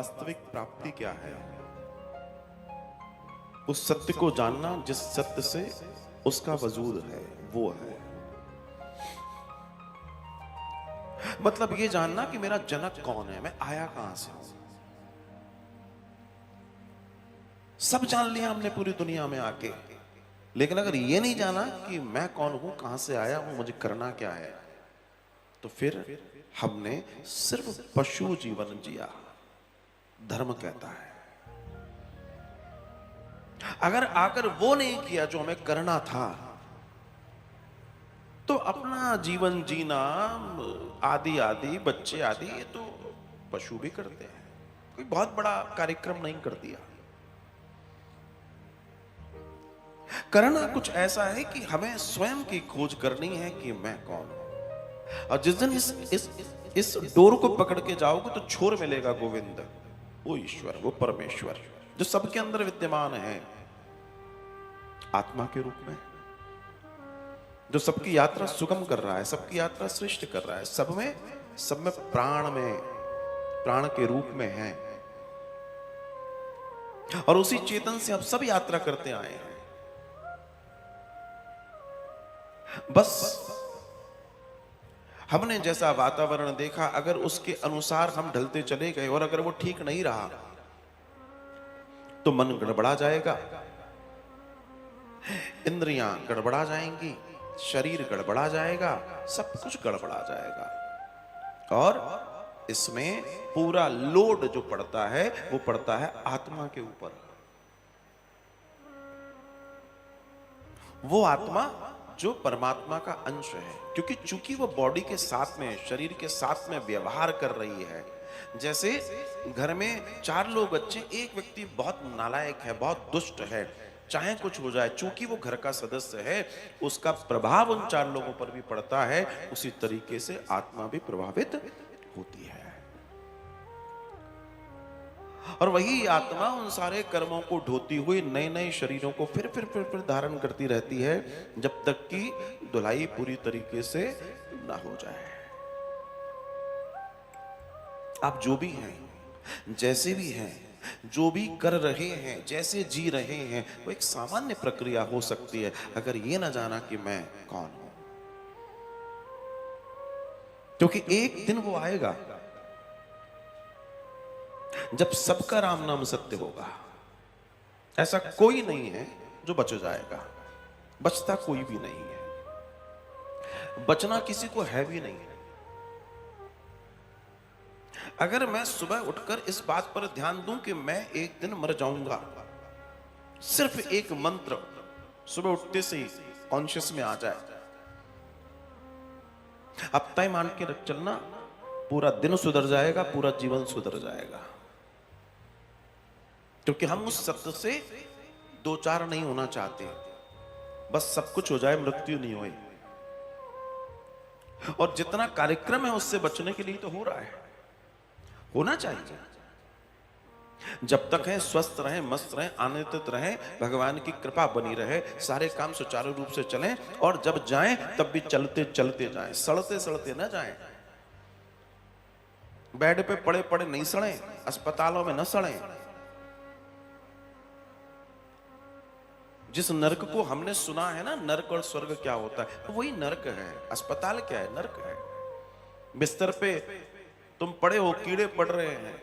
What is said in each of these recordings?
वास्तविक प्राप्ति क्या है? उस सत्य को जानना जिस सत्य से उसका वजूद है, वो है। मतलब ये जानना कि मेरा जनक कौन है, मैं आया कहां से हूं। सब जान लिया हमने पूरी दुनिया में आके, लेकिन अगर ये नहीं जाना कि मैं कौन हूं, कहां से आया हूं, मुझे करना क्या है, तो फिर हमने सिर्फ पशु जीवन जिया। धर्म कहता है अगर आकर वो नहीं किया जो हमें करना था, तो अपना जीवन जीना आदि आदि बच्चे आदि ये तो पशु भी करते हैं। कोई बहुत बड़ा कार्यक्रम नहीं कर दिया। करना कुछ ऐसा है कि हमें स्वयं की खोज करनी है कि मैं कौन हूं। और जिस दिन इस डोर को पकड़ के जाओगे तो छोर मिलेगा गोविंद, वो ईश्वर, वो परमेश्वर जो सबके अंदर विद्यमान है, आत्मा के रूप में, जो सबकी यात्रा सुगम कर रहा है, सबकी यात्रा श्रेष्ठ कर रहा है, सब में प्राण के रूप में है। और उसी चेतन से अब सब यात्रा करते आए हैं। बस हमने जैसा वातावरण देखा, अगर उसके अनुसार हम ढलते चले गए और अगर वो ठीक नहीं रहा तो मन गड़बड़ा जाएगा, इंद्रियां गड़बड़ा जाएंगी, शरीर गड़बड़ा जाएगा, सब कुछ गड़बड़ा जाएगा। और इसमें पूरा लोड जो पड़ता है वो पड़ता है आत्मा के ऊपर। वो आत्मा जो परमात्मा का अंश है, क्योंकि चूंकि वो बॉडी के साथ में, शरीर के साथ में व्यवहार कर रही है। जैसे घर में 4 लोग अच्छे, एक व्यक्ति बहुत नालायक है, बहुत दुष्ट है, चाहे कुछ हो जाए, चूंकि वो घर का सदस्य है, उसका प्रभाव उन 4 लोगों पर भी पड़ता है। उसी तरीके से आत्मा भी प्रभावित होती है। और वही आत्मा उन सारे कर्मों को ढोती हुई नए नए शरीरों को फिर धारण करती रहती है, जब तक कि धुलाई पूरी तरीके से ना हो जाए। आप जो भी हैं, जैसे भी हैं, जो भी कर रहे हैं, जैसे जी रहे हैं, वो एक सामान्य प्रक्रिया हो सकती है, अगर ये ना जाना कि मैं कौन हूं। क्योंकि एक दिन वो आएगा जब सबका राम नाम सत्य होगा। ऐसा कोई नहीं है जो बच जाएगा, बचता कोई भी नहीं है, बचना किसी को है भी नहीं है। अगर मैं सुबह उठकर इस बात पर ध्यान दूं कि मैं एक दिन मर जाऊंगा, सिर्फ एक मंत्र सुबह उठते से ही कॉन्शियस में आ जाए, अब तय मान के रख चलना, पूरा दिन सुधर जाएगा, पूरा जीवन सुधर जाएगा। क्योंकि हम उस सत्य से 2-4 नहीं होना चाहते, बस सब कुछ हो जाए, मृत्यु नहीं होए। और जितना कार्यक्रम है उससे बचने के लिए तो हो रहा है, होना चाहिए। जब तक है स्वस्थ रहे, मस्त रहे, आनंदित रहे, भगवान की कृपा बनी रहे, सारे काम सुचारू रूप से चलें, और जब जाएं तब भी चलते चलते जाएं, सड़ते सड़ते ना जाएं। बेड पे पड़े पड़े नहीं सड़ें, अस्पतालों में न सड़ें। जिस नरक को हमने सुना है ना, नरक और स्वर्ग क्या होता है, तो वही नरक है। अस्पताल क्या है? नरक है। बिस्तर पे तुम पड़े हो, कीड़े पड़ रहे हैं,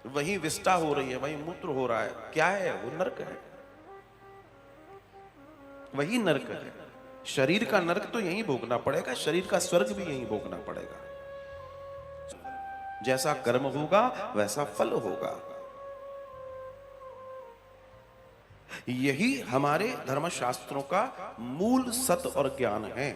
वही विष्ठा हो रही है, वही मूत्र हो रहा है, क्या है वो? नरक है, वही नरक है। शरीर का नरक तो यही भोगना पड़ेगा, शरीर का स्वर्ग भी यही भोगना पड़ेगा। जैसा कर्म होगा वैसा फल होगा। यही हमारे धर्मशास्त्रों का मूल सत्य और ज्ञान है।